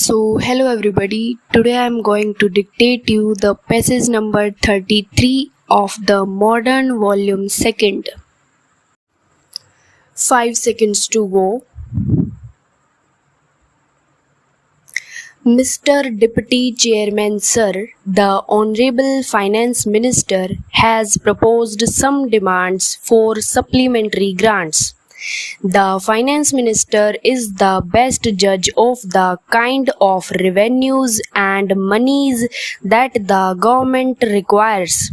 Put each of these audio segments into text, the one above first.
Hello everybody. Today I am going to dictate you the passage number 33 of the modern volume 2. 5 seconds to go. Mr. Deputy Chairman Sir, the Honorable Finance Minister has proposed some demands for supplementary grants. The Finance Minister is the best judge of the kind of revenues and monies that the government requires.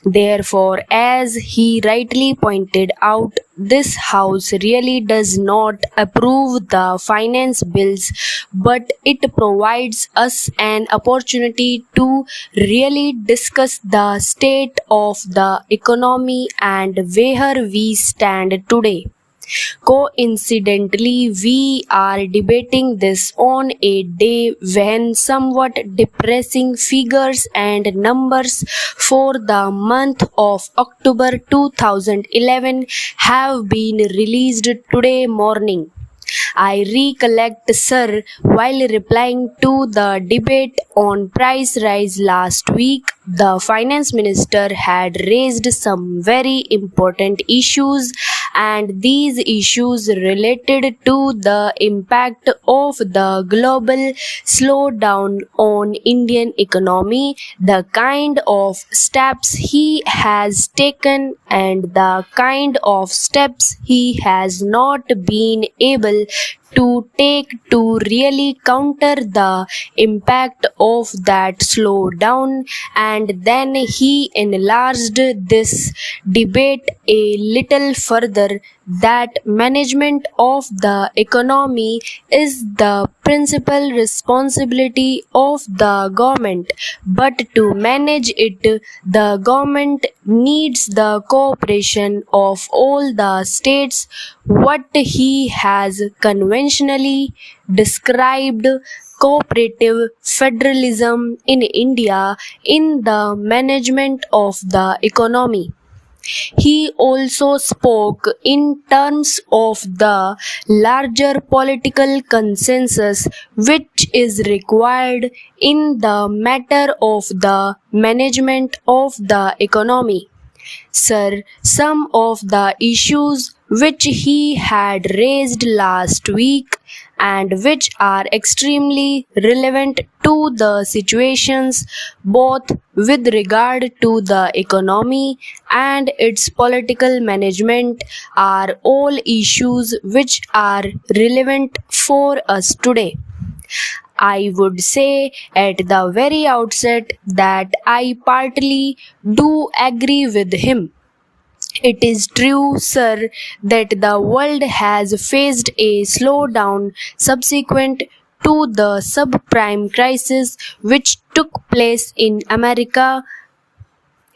Therefore, as he rightly pointed out, this House really does not approve the finance bills, but it provides us an opportunity to really discuss the state of the economy and where we stand today. Coincidentally, we are debating this on a day when somewhat depressing figures and numbers for the month of October 2011 have been released today morning. I recollect, sir, while replying to the debate on price rise last week, the finance minister had raised some very important issues, and these issues related to the impact of the global slowdown on Indian economy, the kind of steps he has taken and the kind of steps he has not been able to take to really counter the impact of that slowdown. And then he enlarged this debate a little further, that management of the economy is the principal responsibility of the government, but to manage it, the government needs the cooperation of all the states, what he has conventionally described cooperative federalism in India in the management of the economy. He also spoke in terms of the larger political consensus which is required in the matter of the management of the economy. Sir, some of the issues which he had raised last week and which are extremely relevant to the situations both with regard to the economy and its political management are all issues which are relevant for us today. I would say at the very outset that I partly do agree with him. It is true, sir, that the world has faced a slowdown subsequent to the subprime crisis which took place in America.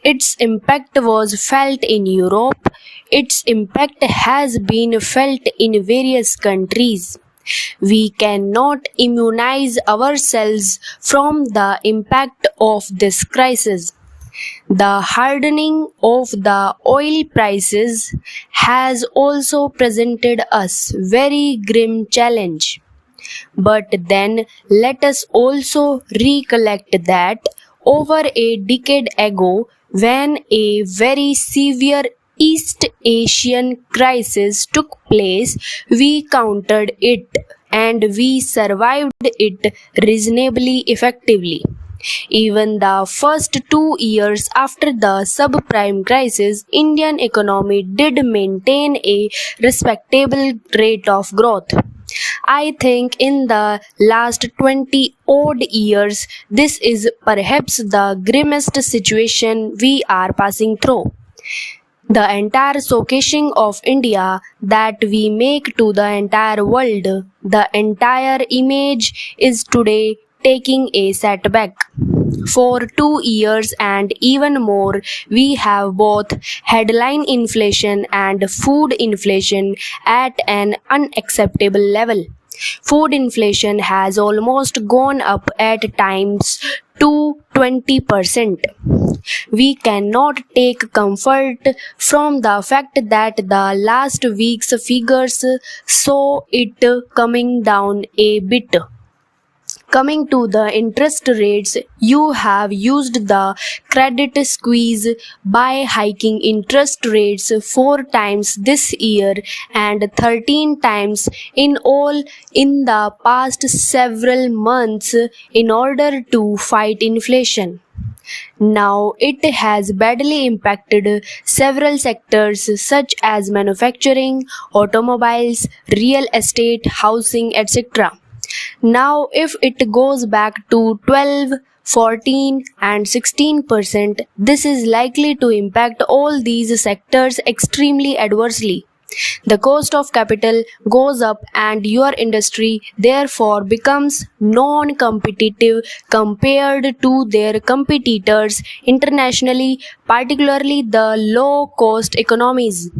Its impact was felt in Europe. Its impact has been felt in various countries. We cannot immunize ourselves from the impact of this crisis. The hardening of the oil prices has also presented us very grim challenge. But then let us also recollect that over a decade ago, when a very severe East Asian crisis took place, we countered it and we survived it reasonably effectively. Even the first 2 years after the subprime crisis, Indian economy did maintain a respectable rate of growth. I think in the last 20 odd years, this is perhaps the grimmest situation we are passing through. The entire showcasing of India that we make to the entire world, the entire image is today taking a setback. For 2 years and even more, we have both headline inflation and food inflation at an unacceptable level. Food inflation has almost gone up at times to 20%. We cannot take comfort from the fact that the last week's figures saw it coming down a bit. Coming to the interest rates, you have used the credit squeeze by hiking interest rates 4 times this year and 13 times in all in the past several months in order to fight inflation. Now it has badly impacted several sectors such as manufacturing, automobiles, real estate, housing, etc. Now if it goes back to 12, 14 and 16%, this is likely to impact all these sectors extremely adversely. The cost of capital goes up and your industry therefore becomes non-competitive compared to their competitors internationally, particularly the low-cost economies.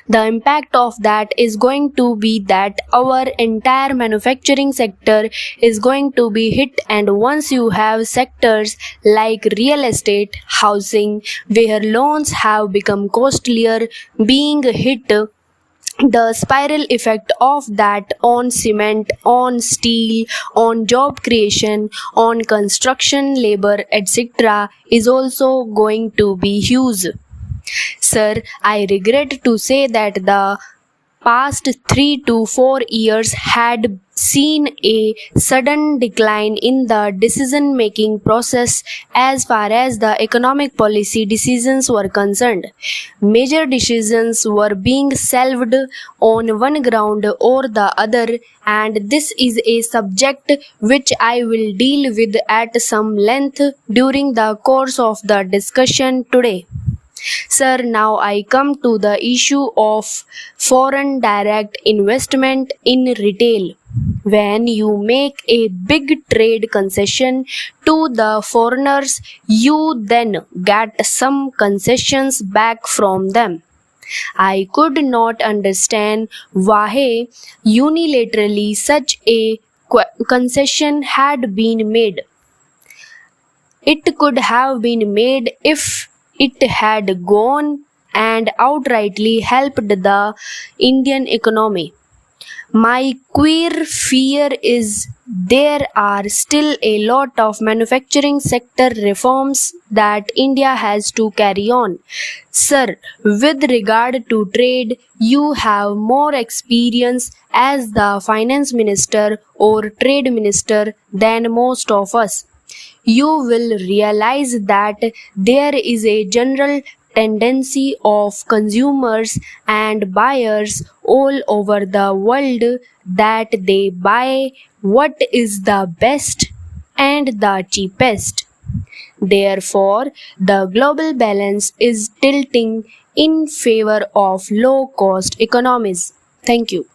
The impact of that is going to be that our entire manufacturing sector is going to be hit, and once you have sectors like real estate, housing, where loans have become costlier, being hit, the spiral effect of that on cement, on steel, on job creation, on construction labor, etc. is also going to be huge. Sir, I regret to say that the past 3 to 4 years had seen a sudden decline in the decision-making process as far as the economic policy decisions were concerned. Major decisions were being shelved on one ground or the other, and this is a subject which I will deal with at some length during the course of the discussion today. Sir, now I come to the issue of foreign direct investment in retail. When you make a big trade concession to the foreigners, you then get some concessions back from them. I could not understand why unilaterally such a concession had been made. It could have been made if it had gone and outrightly helped the Indian economy. My queer fear is there are still a lot of manufacturing sector reforms that India has to carry on. Sir, with regard to trade, you have more experience as the finance minister or trade minister than most of us. You will realize that there is a general tendency of consumers and buyers all over the world that they buy what is the best and the cheapest. Therefore, the global balance is tilting in favor of low-cost economies. Thank you.